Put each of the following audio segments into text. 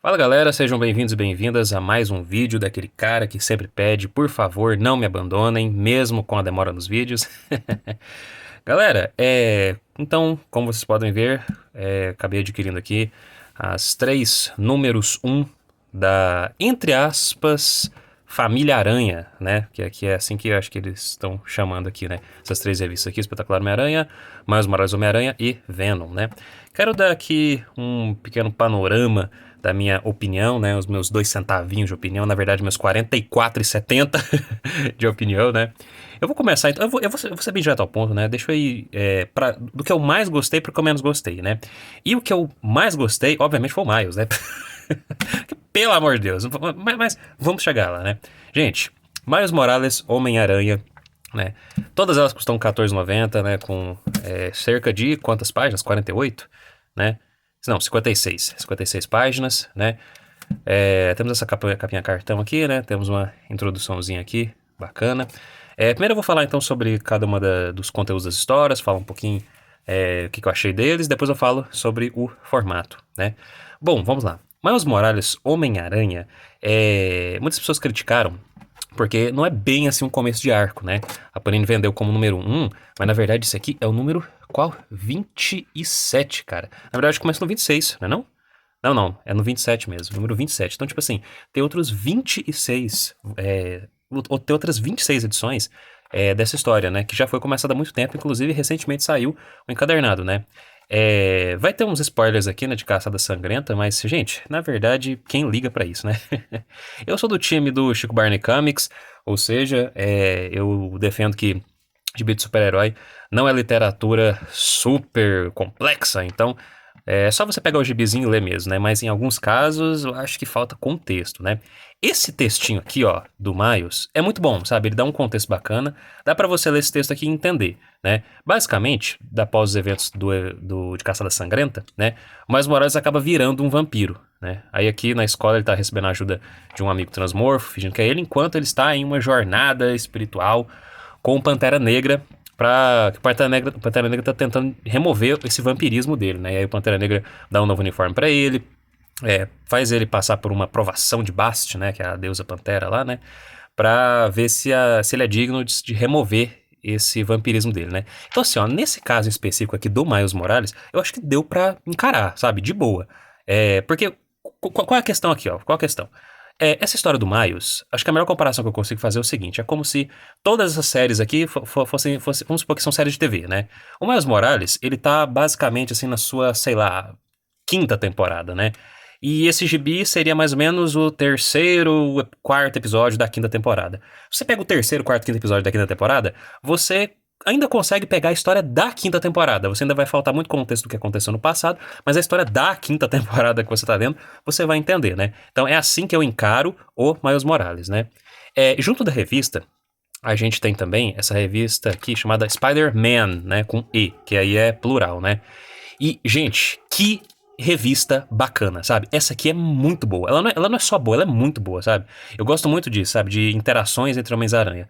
Fala galera, sejam bem-vindos e bem-vindas a mais um vídeo daquele cara que sempre pede, por favor, não me abandonem, mesmo com a demora nos vídeos. Galera, então, como vocês podem ver, acabei adquirindo aqui as três números um da, entre aspas, Família Aranha, né? Que aqui é assim que eu acho que eles estão chamando aqui, né? Essas três revistas aqui, Espetacular Homem-Aranha, Miles Morales Homem-Aranha e Venom, né? Quero dar aqui um pequeno panorama da minha opinião, né? Os meus 2 centavinhos de opinião, na verdade, meus 44,70 de opinião, né? Eu vou começar, então, eu vou ser bem direto ao ponto, né? Deixa eu ir do que eu mais gostei pro que eu menos gostei, né? E o que eu mais gostei, obviamente, foi o Miles, né? Pelo amor de Deus, mas vamos chegar lá, né? Gente, Miles Morales, Homem-Aranha, né? Todas elas custam R$14,90, né? Com cerca de quantas páginas? 48, né? Não, 56 páginas, né? Temos essa capinha cartão aqui, né? Temos uma introduçãozinha aqui, bacana. Primeiro eu vou falar então sobre cada uma dos conteúdos das histórias, falar um pouquinho o que eu achei deles, depois eu falo sobre o formato, né? Bom, vamos lá. Miles Morales, Homem-Aranha, muitas pessoas criticaram porque não é bem assim um começo de arco, né? A Panini vendeu como número 1, mas na verdade isso aqui é o número qual? 27, cara. Na verdade começa no 26, não é não? Não, é no 27 mesmo, número 27. Então, tipo assim, tem outros 26, tem outras 26 edições dessa história, né? Que já foi começada há muito tempo, inclusive recentemente saiu o encadernado, né? Vai ter uns spoilers aqui, né, de Caçada Sangrenta, mas, gente, na verdade, quem liga pra isso, né? Eu sou do time do Chico Barney Comics, ou seja, eu defendo que gibi de super-herói não é literatura super complexa, então é só você pegar o gibizinho e ler mesmo, né? Mas em alguns casos eu acho que falta contexto, né? Esse textinho aqui, ó, do Miles, é muito bom, sabe? Ele dá um contexto bacana, dá pra você ler esse texto aqui e entender, né? Basicamente, após os eventos de Caçada Sangrenta, né? O Miles Morales acaba virando um vampiro, né? Aí aqui na escola ele tá recebendo a ajuda de um amigo transmorfo, fingindo que é ele, enquanto ele está em uma jornada espiritual com o Pantera Negra, que o Pantera Negra tá tentando remover esse vampirismo dele, né? E aí o Pantera Negra dá um novo uniforme pra ele, faz ele passar por uma provação de Bast, né? Que é a deusa Pantera lá, né? Pra ver se ele é digno de remover esse vampirismo dele, né? Então assim, ó, nesse caso em específico aqui do Miles Morales, eu acho que deu pra encarar, sabe? De boa. Porque, qual é a questão aqui, ó? Qual é a questão? Essa história do Miles, acho que a melhor comparação que eu consigo fazer é o seguinte: é como se todas essas séries aqui fossem, vamos supor que são séries de TV, né? O Miles Morales, ele tá basicamente assim na sua, sei lá, quinta temporada, né? E esse gibi seria mais ou menos o terceiro, quarto episódio da quinta temporada. Você pega o terceiro, quarto, quinto episódio da quinta temporada, você ainda consegue pegar a história da quinta temporada. Você ainda vai faltar muito contexto do que aconteceu no passado, mas a história da quinta temporada que você tá vendo, você vai entender, né? Então é assim que eu encaro o Miles Morales, né? Junto da revista, a gente tem também essa revista aqui chamada Spider-Man, né? Com E, que aí é plural, né? E, gente, que revista bacana, sabe? Essa aqui é muito boa. Ela não é só boa, ela é muito boa, sabe? Eu gosto muito disso, sabe? De interações entre Homens-Aranha.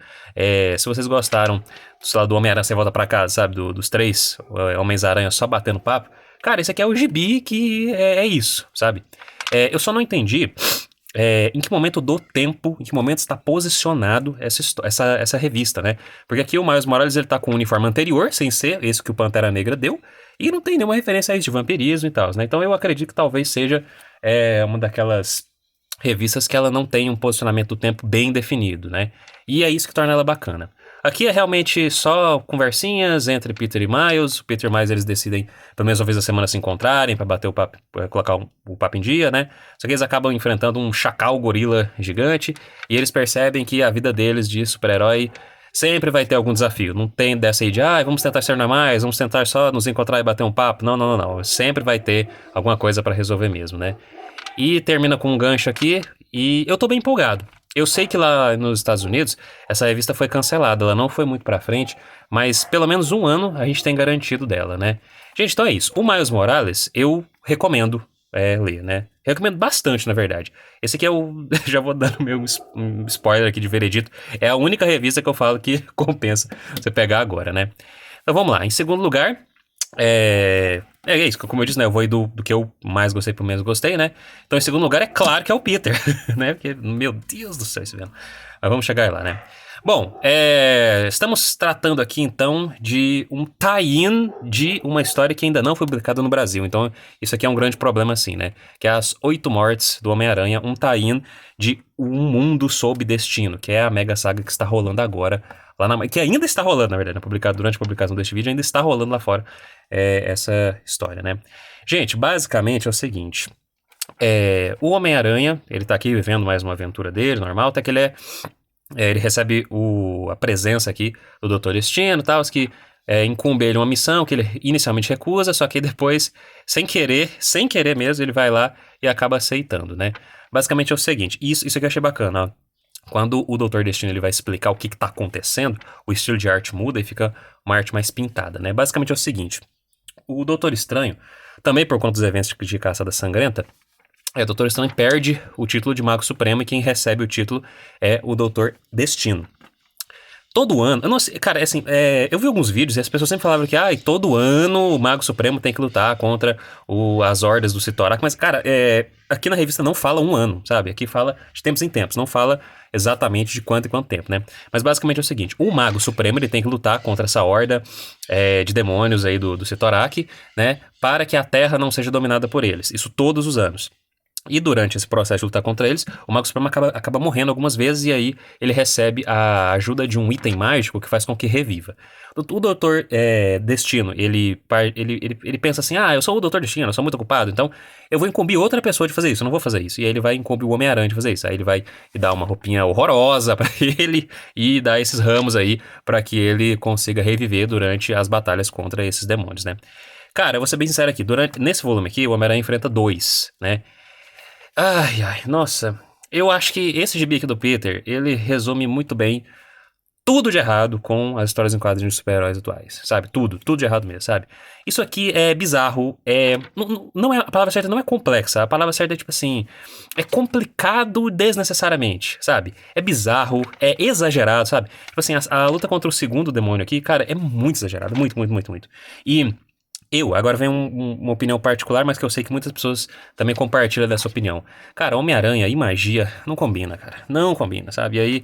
Se vocês gostaram, sei lá, do Homem-Aranha Sem Volta Pra Casa, sabe? Dos três Homens-Aranha só batendo papo. Cara, esse aqui é o gibi que é isso, sabe? Eu só não entendi em que momento do tempo, em que momento está posicionado essa revista, né? Porque aqui o Miles Morales ele tá com o uniforme anterior, sem ser esse que o Pantera Negra deu, e não tem nenhuma referência a isso de vampirismo e tal, né? Então eu acredito que talvez seja uma daquelas revistas que ela não tem um posicionamento do tempo bem definido, né? E é isso que torna ela bacana. Aqui é realmente só conversinhas entre Peter e Miles. O Peter e Miles eles decidem, pelo menos uma vez a semana, se encontrarem pra bater o papo, pra colocar o papo em dia, né? Só que eles acabam enfrentando um chacal gorila gigante e eles percebem que a vida deles de super-herói sempre vai ter algum desafio. Não tem dessa aí de, vamos tentar ser normais, vamos tentar só nos encontrar e bater um papo. Não, não, não, não. Sempre vai ter alguma coisa pra resolver mesmo, né? E termina com um gancho aqui e eu tô bem empolgado. Eu sei que lá nos Estados Unidos essa revista foi cancelada, ela não foi muito pra frente, mas pelo menos um ano a gente tem garantido dela, né? Gente, então é isso. O Miles Morales eu recomendo ler, né? Recomendo bastante, na verdade. Esse aqui é o... já vou dando um spoiler aqui de veredito. É a única revista que eu falo que compensa você pegar agora, né? Então vamos lá. Em segundo lugar, É isso, como eu disse, né? Eu vou ir do que eu mais gostei pro menos gostei, né? Então, em segundo lugar, é claro que é o Peter, né? Porque, meu Deus do céu, esse vendo. Mas vamos chegar lá, né? Bom, estamos tratando aqui, então, de um tie-in de uma história que ainda não foi publicada no Brasil. Então, isso aqui é um grande problema, assim, né? Que é As Oito Mortes do Homem-Aranha, um tie-in de Um Mundo Sob Destino, que é a mega saga que está rolando agora que ainda está rolando, na verdade, durante a publicação deste vídeo, ainda está rolando lá fora essa história, né? Gente, basicamente é o seguinte: o Homem-Aranha, ele tá aqui vivendo mais uma aventura dele, normal, até que ele recebe a presença aqui do Doutor Destino e tal, que incumbe ele uma missão que ele inicialmente recusa, só que depois, sem querer mesmo, ele vai lá e acaba aceitando, né? Basicamente é o seguinte, isso aqui eu achei bacana, ó. Quando o Doutor Destino ele vai explicar o que tá acontecendo, o estilo de arte muda e fica uma arte mais pintada, né? Basicamente é o seguinte: o Doutor Estranho, também por conta dos eventos de Caçada Sangrenta, o Doutor Estranho perde o título de Mago Supremo e quem recebe o título é o Doutor Destino. Todo ano, eu não sei, cara, assim, eu vi alguns vídeos e as pessoas sempre falavam que, todo ano o Mago Supremo tem que lutar contra as hordas do Citorak, mas, cara, aqui na revista não fala um ano, sabe? Aqui fala de tempos em tempos, não fala exatamente de quanto em quanto tempo, né? Mas basicamente é o seguinte: o Mago Supremo ele tem que lutar contra essa horda de demônios aí do Citorak, né? Para que a Terra não seja dominada por eles. Isso todos os anos. E durante esse processo de lutar contra eles, o Mago Supremo acaba morrendo algumas vezes e aí ele recebe a ajuda de um item mágico que faz com que reviva. O Doutor Destino, ele pensa assim: eu sou o Doutor Destino, eu sou muito ocupado, então eu vou incumbir outra pessoa de fazer isso, eu não vou fazer isso. E aí ele vai incumbir o Homem-Aranha de fazer isso. Aí ele vai dar uma roupinha horrorosa pra ele e dar esses ramos aí pra que ele consiga reviver durante as batalhas contra esses demônios, né? Cara, eu vou ser bem sincero aqui, nesse volume aqui, o Homem-Aranha enfrenta dois, né? Ai, nossa. Eu acho que esse gibi aqui do Peter, ele resume muito bem tudo de errado com as histórias em quadrinhos de super-heróis atuais, sabe? Tudo de errado mesmo, sabe? Isso aqui é bizarro, não é, a palavra certa não é complexa, a palavra certa é tipo assim, é complicado desnecessariamente, sabe? É bizarro, é exagerado, sabe? Tipo assim, a luta contra o segundo demônio aqui, cara, é muito exagerado, muito, muito, muito, muito. E agora vem uma opinião particular, mas que eu sei que muitas pessoas também compartilham dessa opinião. Cara, Homem-Aranha e magia não combina, cara. Não combina, sabe? E aí,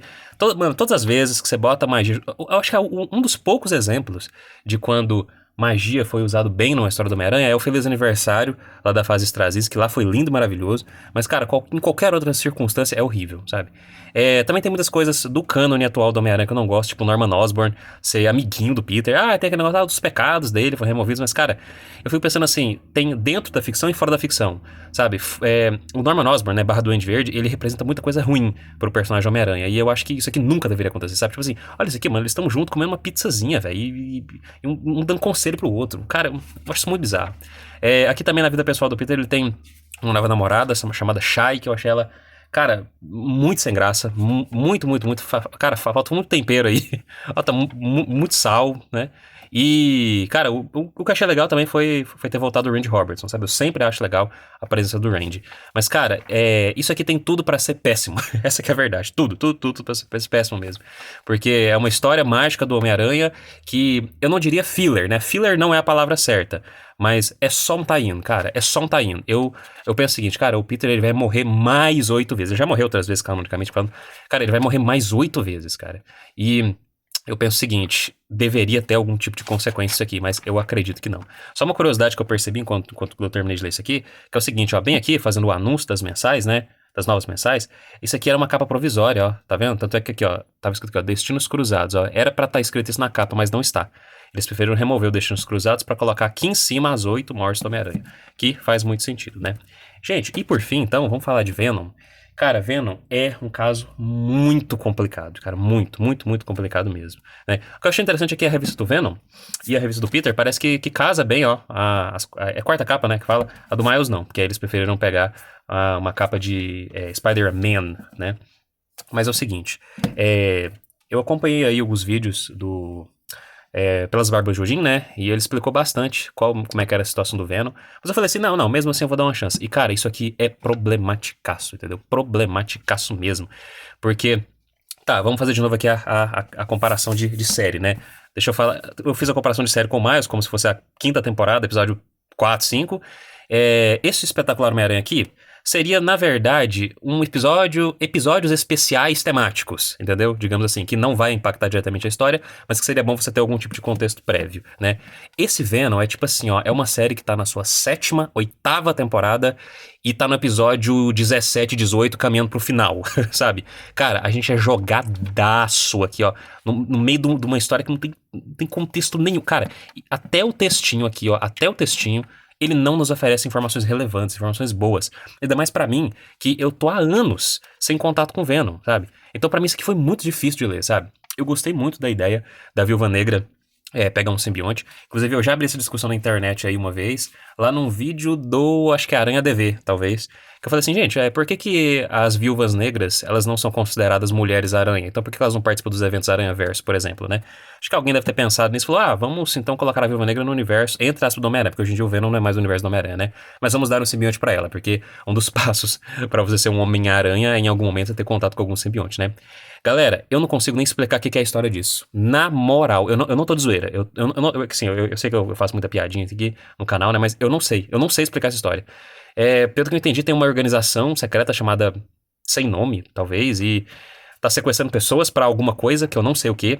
mano, todas as vezes que você bota magia. Eu acho que é um dos poucos exemplos de quando magia foi usado bem numa história do Homem-Aranha é o Feliz Aniversário, lá da fase Straczynski, que lá foi lindo e maravilhoso. Mas, cara, em qualquer outra circunstância é horrível, sabe? Também tem muitas coisas do cânone atual do Homem-Aranha que eu não gosto, tipo Norman Osborn ser amiguinho do Peter. Tem aquele negócio dos pecados dele, foram removidos, mas, cara, eu fico pensando assim, tem dentro da ficção e fora da ficção, sabe? O Norman Osborn, né, barra Duende Verde, ele representa muita coisa ruim pro personagem Homem-Aranha, e eu acho que isso aqui nunca deveria acontecer, sabe? Tipo assim, olha isso aqui, mano, eles estão juntos comendo uma pizzazinha, velho, e um dando conselho pro outro. Cara, eu acho isso muito bizarro. Aqui também na vida pessoal do Peter, ele tem uma nova namorada chamada Shai, que eu achei ela, cara, muito sem graça, muito, muito, muito, cara, falta muito tempero aí, falta muito sal, né? E, cara, o que eu achei legal também foi ter voltado o Randy Robertson, sabe? Eu sempre acho legal a presença do Randy. Mas, cara, isso aqui tem tudo pra ser péssimo. Essa que é a verdade. Tudo pra ser péssimo mesmo. Porque é uma história mágica do Homem-Aranha que eu não diria filler, né? Filler não é a palavra certa. Mas é só um tie-in, cara. É só um tie-in. Eu penso o seguinte, cara, o Peter ele vai morrer mais 8 vezes. Ele já morreu outras vezes, canonicamente falando. Cara, ele vai morrer mais 8 vezes, cara. E eu penso o seguinte, deveria ter algum tipo de consequência isso aqui, mas eu acredito que não. Só uma curiosidade que eu percebi enquanto eu terminei de ler isso aqui, que é o seguinte, ó, bem aqui, fazendo o anúncio das mensais, né, das novas mensais, isso aqui era uma capa provisória, ó, tá vendo? Tanto é que aqui, ó, tava escrito aqui, ó, Destinos Cruzados, ó, era pra estar escrito isso na capa, mas não está. Eles preferiram remover o Destinos Cruzados pra colocar aqui em cima as 8 mortes do Homem-Aranha, que faz muito sentido, né? Gente, e por fim, então, vamos falar de Venom. Cara, Venom é um caso muito complicado, cara, muito, muito, muito complicado mesmo, né? O que eu achei interessante aqui é a revista do Venom e a revista do Peter, parece que casa bem, ó, é a quarta capa, né, que fala, a do Miles não, porque aí eles preferiram pegar uma capa de Spider-Man, né? Mas é o seguinte, eu acompanhei aí alguns vídeos pelas Barbas de Odin, né? E ele explicou bastante como é que era a situação do Venom. Mas eu falei assim, não, mesmo assim eu vou dar uma chance. E, cara, isso aqui é problematicaço, entendeu? Problematicaço mesmo. Porque, tá, vamos fazer de novo aqui a comparação de série, né? Deixa eu falar. Eu fiz a comparação de série com o Miles, como se fosse a quinta temporada, episódio 4, 5. Esse espetacular Homem-Aranha aqui seria, na verdade, episódios especiais temáticos, entendeu? Digamos assim, que não vai impactar diretamente a história, mas que seria bom você ter algum tipo de contexto prévio, né? Esse Venom é tipo assim, ó, é uma série que tá na sua sétima, oitava temporada e tá no episódio 17, 18, caminhando pro final, sabe? Cara, a gente é jogadaço aqui, ó, no meio de uma história que não tem contexto nenhum. Cara, até o textinho aqui, ó, até o textinho ele não nos oferece informações relevantes, informações boas. Ainda mais pra mim, que eu tô há anos sem contato com Venom, sabe? Então pra mim isso aqui foi muito difícil de ler, sabe? Eu gostei muito da ideia da Viúva Negra pegar um simbionte. Inclusive eu já abri essa discussão na internet aí uma vez, lá num vídeo do, acho que é Aranha DV, talvez, que eu falei assim, gente, por que as viúvas negras, elas não são consideradas mulheres aranha? Então por que elas não participam dos eventos Aranha-Verso, por exemplo, né? Acho que alguém deve ter pensado nisso e falou, vamos então colocar a Viúva Negra no universo, entre aspas, do Homem-Aranha, porque hoje em dia o Venom não é mais o universo do Homem-Aranha, né? Mas vamos dar um simbionte pra ela, porque um dos passos pra você ser um Homem-Aranha é em algum momento ter contato com algum simbionte, né? Galera, eu não consigo nem explicar o que é a história disso. Na moral, eu não tô de zoeira. Assim, eu sei que eu faço muita piadinha aqui no canal, né? Mas eu não sei explicar essa história. Pelo que eu entendi, tem uma organização secreta chamada Sem Nome, talvez, e tá sequestrando pessoas pra alguma coisa que eu não sei o que.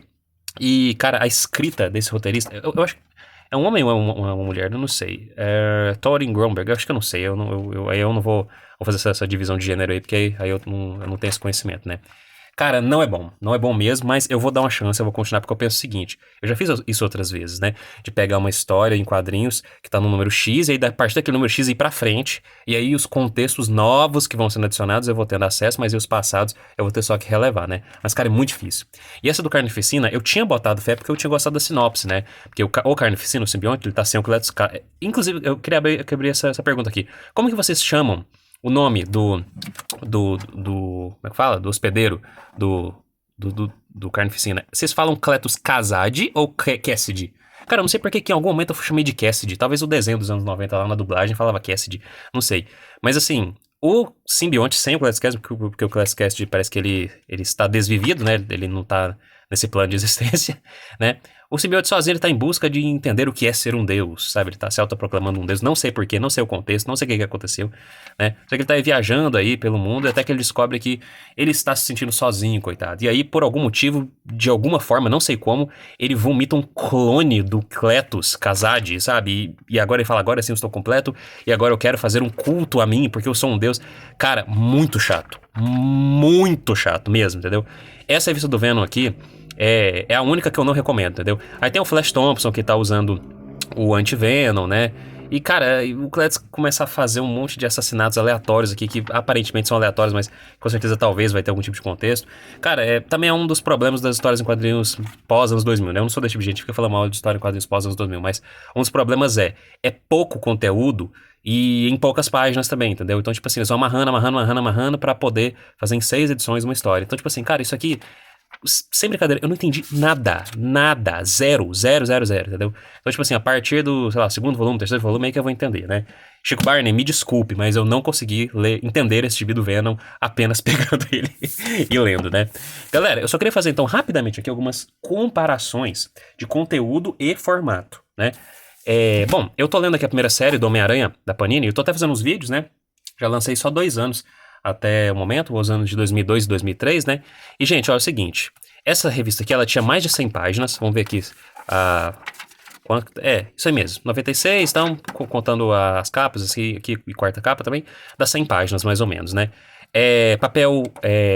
E, cara, a escrita desse roteirista, eu acho que é um homem ou é uma mulher, eu não sei. Thorin Gromberg, eu acho que eu não sei. Aí eu não vou fazer essa divisão de gênero aí, porque aí eu não tenho esse conhecimento, né? Cara, não é bom mesmo, mas eu vou dar uma chance, eu vou continuar porque eu penso o seguinte, eu já fiz isso outras vezes, né, de pegar uma história em quadrinhos que tá no número X e aí a partir daquele número X ir pra frente, e aí os contextos novos que vão sendo adicionados eu vou tendo acesso, mas e os passados eu vou ter só que relevar, né, mas cara, é muito difícil. E essa do Carnificina, eu tinha botado fé porque eu tinha gostado da sinopse, né, porque o Carnificina, o simbionte, ele tá sem o Cletus... Inclusive, eu queria abrir essa pergunta aqui, como que vocês chamam o nome do como é que fala? Do hospedeiro do Carnificina. Vocês falam Cletus Kasady ou Cassidy? Cara, eu não sei porque que em algum momento eu chamei de Cassidy. Talvez o desenho dos anos 90 lá na dublagem falava Cassidy. Não sei. Mas assim, o simbionte sem o Cletus Kasady, porque o Cletus Kasady parece que ele está desvivido, né? Ele não tá nesse plano de existência, né? O simbionte sozinho ele tá em busca de entender o que é ser um deus, sabe? Ele tá se autoproclamando um deus, não sei porquê, não sei o contexto, não sei o que aconteceu, né? Só que ele tá viajando aí pelo mundo até que ele descobre que ele está se sentindo sozinho, coitado. E aí, por algum motivo, de alguma forma, não sei como, ele vomita um clone do Cletus Kasady, sabe? E agora ele fala, agora sim eu estou completo, e agora eu quero fazer um culto a mim, porque eu sou um deus. Cara, muito chato mesmo, entendeu? Essa revista do Venom aqui é a única que eu não recomendo, entendeu? Aí tem o Flash Thompson que tá usando o Anti-Venom, né? E, cara, o Cletus começa a fazer um monte de assassinatos aleatórios aqui, que aparentemente são aleatórios, mas com certeza talvez vai ter algum tipo de contexto. Cara, também é um dos problemas das histórias em quadrinhos pós-anos 2000, né? Eu não sou desse tipo de gente que fica falando mal de história em quadrinhos pós-anos 2000, mas um dos problemas é pouco conteúdo e em poucas páginas também, entendeu? Então, tipo assim, eles vão amarrando pra poder fazer em 6 edições uma história. Então, tipo assim, cara, isso aqui... Sem brincadeira, eu não entendi nada, zero, entendeu? Então, tipo assim, a partir do, sei lá, segundo volume, terceiro volume, aí que eu vou entender, né? Chico Barney, me desculpe, mas eu não consegui entender esse gibi do Venom apenas pegando ele e lendo, né? Galera, eu só queria fazer, então, rapidamente aqui algumas comparações de conteúdo e formato, né? Bom, eu tô lendo aqui a primeira série do Homem-Aranha, da Panini, eu tô até fazendo uns vídeos, né? Já lancei só 2 anos até o momento, os anos de 2002 e 2003, né? E, gente, olha o seguinte, essa revista aqui, ela tinha mais de 100 páginas, vamos ver aqui, isso aí mesmo, 96, então, contando as capas, aqui e quarta capa também, dá 100 páginas, mais ou menos, né? Papel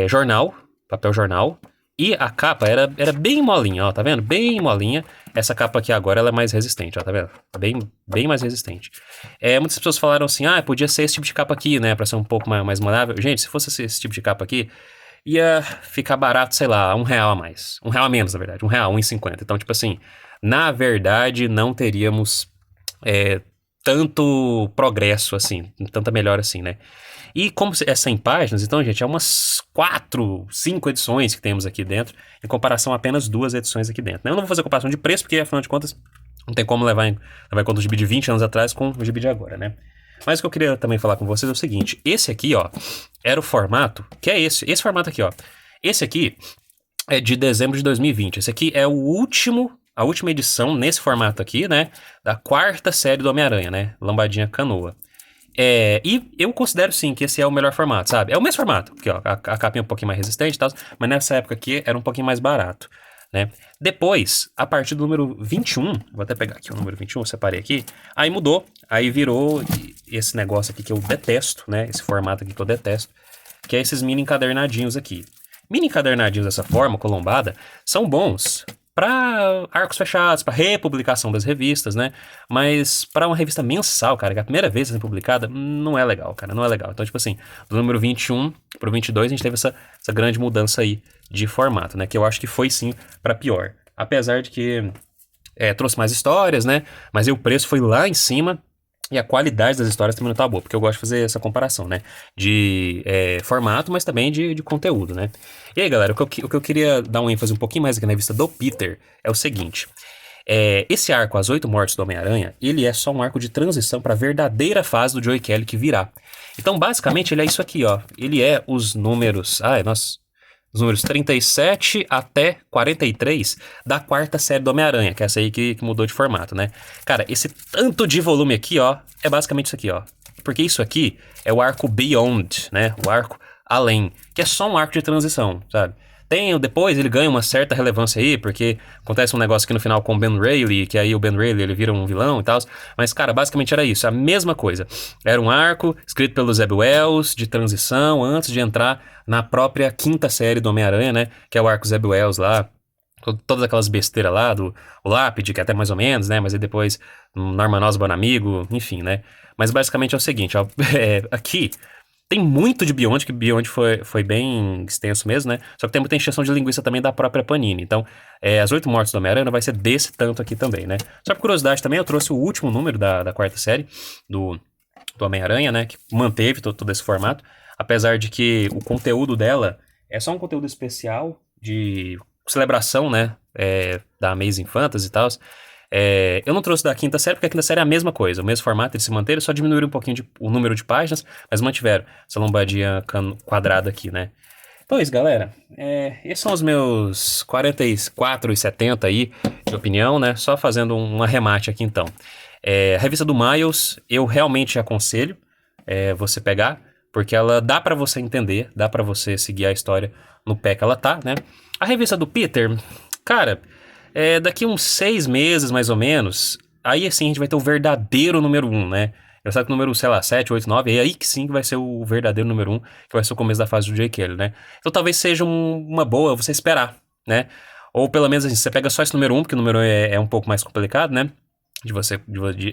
jornal, e a capa era bem molinha, ó, tá vendo? Bem molinha. Essa capa aqui agora, ela é mais resistente, ó, tá vendo? Bem mais resistente. Muitas pessoas falaram assim, podia ser esse tipo de capa aqui, né, pra ser um pouco mais moldável. Gente, se fosse esse tipo de capa aqui, ia ficar barato, sei lá, R$1 a mais. R$1 a menos, na verdade, R$1, R$1,50. Então, tipo assim, na verdade, não teríamos tanto progresso assim, tanta melhora assim, né? E como é 100 páginas, então, gente, é umas 4, 5 edições que temos aqui dentro, em comparação a apenas 2 edições aqui dentro, né? Eu não vou fazer comparação de preço, porque, afinal de contas, não tem como levar em conta o gibi de 20 anos atrás com o gibi de agora, né? Mas o que eu queria também falar com vocês é o seguinte, esse aqui, ó, era o formato, que é esse formato aqui, ó. Esse aqui é de dezembro de 2020, esse aqui é o último a última edição nesse formato aqui, né? Da quarta série do Homem-Aranha, né? Lambadinha Canoa. E eu considero sim que esse é o melhor formato, sabe? É o mesmo formato, porque ó, a capinha é um pouquinho mais resistente e tal, mas nessa época aqui era um pouquinho mais barato, né? Depois, a partir do número 21, vou até pegar aqui o número 21, eu separei aqui, aí mudou, aí virou esse negócio aqui que eu detesto, né? Esse formato aqui que eu detesto, que é esses mini encadernadinhos aqui. Mini encadernadinhos dessa forma, colombada, são bons para arcos fechados, para republicação das revistas, né? Mas para uma revista mensal, cara, que é a primeira vez sendo publicada, não é legal, cara, não é legal. Então, tipo assim, do número 21 pro 22, a gente teve essa grande mudança aí de formato, né? Que eu acho que foi sim para pior. Apesar de que trouxe mais histórias, né? Mas aí o preço foi lá em cima. E a qualidade das histórias também não tá boa, porque eu gosto de fazer essa comparação, né? De formato, mas também de conteúdo, né? E aí, galera, o que eu queria dar um ênfase um pouquinho mais aqui na revista do Peter é o seguinte. Esse arco, As 8 Mortes do Homem-Aranha, ele é só um arco de transição para a verdadeira fase do Joey Kelly que virá. Então, basicamente, ele é isso aqui, ó. Ele é os números... Os números 37 até 43 da quarta série do Homem-Aranha, que é essa aí que mudou de formato, né? Cara, esse tanto de volume aqui, ó, é basicamente isso aqui, ó. Porque isso aqui é o arco Beyond, né? O arco além, que é só um arco de transição, sabe? Depois ele ganha uma certa relevância aí, porque acontece um negócio aqui no final com o Ben Reilly, que aí o Ben Reilly ele vira um vilão e tal. Mas, cara, basicamente era isso, a mesma coisa. Era um arco escrito pelo Zeb Wells, de transição, antes de entrar na própria quinta série do Homem-Aranha, né? Que é o arco Zeb Wells lá. Todas aquelas besteiras lá, o Lápide, que é até mais ou menos, né? Mas aí depois Norman Osborn amigo, enfim, né? Mas basicamente é o seguinte, ó. Aqui... Tem muito de Beyond, que Beyond foi bem extenso mesmo, né? Só que tem muita encheção de linguiça também da própria Panini. Então, As 8 Mortes do Homem-Aranha vai ser desse tanto aqui também, né? Só por curiosidade também, eu trouxe o último número da quarta série do Homem-Aranha, né? Que manteve todo esse formato. Apesar de que o conteúdo dela é só um conteúdo especial de celebração, né? Da Amazing Fantasy e tal. Eu não trouxe da quinta série, porque a quinta série é a mesma coisa, o mesmo formato, eles se manteram, só diminuíram um pouquinho o número de páginas, mas mantiveram essa lombadinha quadrada aqui, né? Então é isso, galera. Esses são os meus 44,70 aí de opinião, né? Só fazendo um arremate aqui então. A revista do Miles, eu realmente aconselho você pegar, porque ela dá pra você entender, dá pra você seguir a história no pé que ela tá, né? A revista do Peter, cara... daqui uns 6 meses, mais ou menos, aí assim a gente vai ter o verdadeiro número 1, né? Eu sei que o número, sei lá, 7, 8, 9, é aí que sim que vai ser o verdadeiro número 1, que vai ser o começo da fase do J. Kelly, né? Então talvez seja uma boa você esperar, né? Ou pelo menos assim, você pega só esse número 1, porque o número é um pouco mais complicado, né?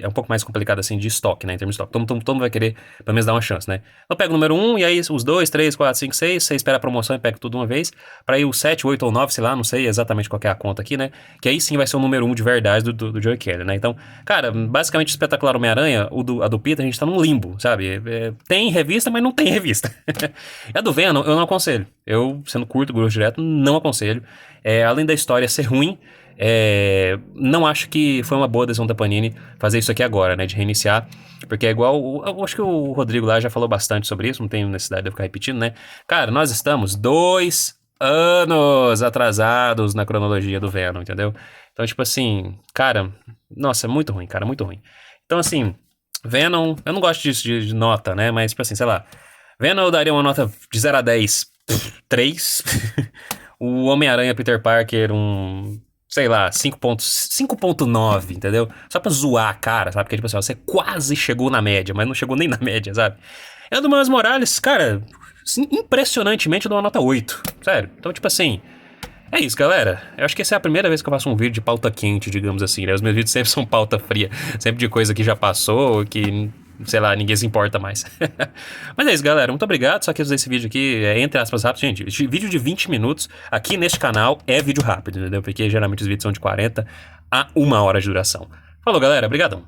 É um pouco mais complicado assim de estoque, né? Em termos de estoque. Todo mundo vai querer pelo menos dar uma chance, né? Então pega o número 1 e aí os 2, 3, 4, 5, 6, você espera a promoção e pega tudo uma vez. Pra ir o 7, 8 ou 9, sei lá, não sei exatamente qual que é a conta aqui, né? Que aí sim vai ser o número 1 de verdade do Joey Kelly, né? Então, cara, basicamente o Espetacular Homem-Aranha, a do Peter, a gente tá num limbo, sabe? Tem revista, mas não tem revista. A do Venom, eu não aconselho. Eu, sendo curto, grosso, direto, não aconselho. Além da história ser ruim, não acho que foi uma boa decisão da Panini fazer isso aqui agora, né? De reiniciar. Porque é igual. Eu acho que o Rodrigo lá já falou bastante sobre isso, não tenho necessidade de eu ficar repetindo, né? Cara, nós estamos 2 anos atrasados na cronologia do Venom, entendeu? Então, tipo assim, cara, nossa, é muito ruim, cara, muito ruim. Então, assim, Venom, eu não gosto disso de nota, né? Mas, tipo assim, sei lá. Venom eu daria uma nota de 0 a 10, 3. O Homem-Aranha Peter Parker, sei lá, 5.9, entendeu? Só pra zoar a cara, sabe? Porque, tipo assim, você quase chegou na média, mas não chegou nem na média, sabe? E a do Miles Morales, cara, impressionantemente eu dou uma nota 8, sério. Então, tipo assim, é isso, galera. Eu acho que essa é a primeira vez que eu faço um vídeo de pauta quente, digamos assim, né? Os meus vídeos sempre são pauta fria, sempre de coisa que já passou, que... sei lá, ninguém se importa mais. Mas é isso, galera. Muito obrigado. Só que esse vídeo aqui é entre aspas rápido. Gente, vídeo de 20 minutos aqui neste canal é vídeo rápido, entendeu? Porque geralmente os vídeos são de 40 a 1 hora de duração. Falou, galera. Obrigadão.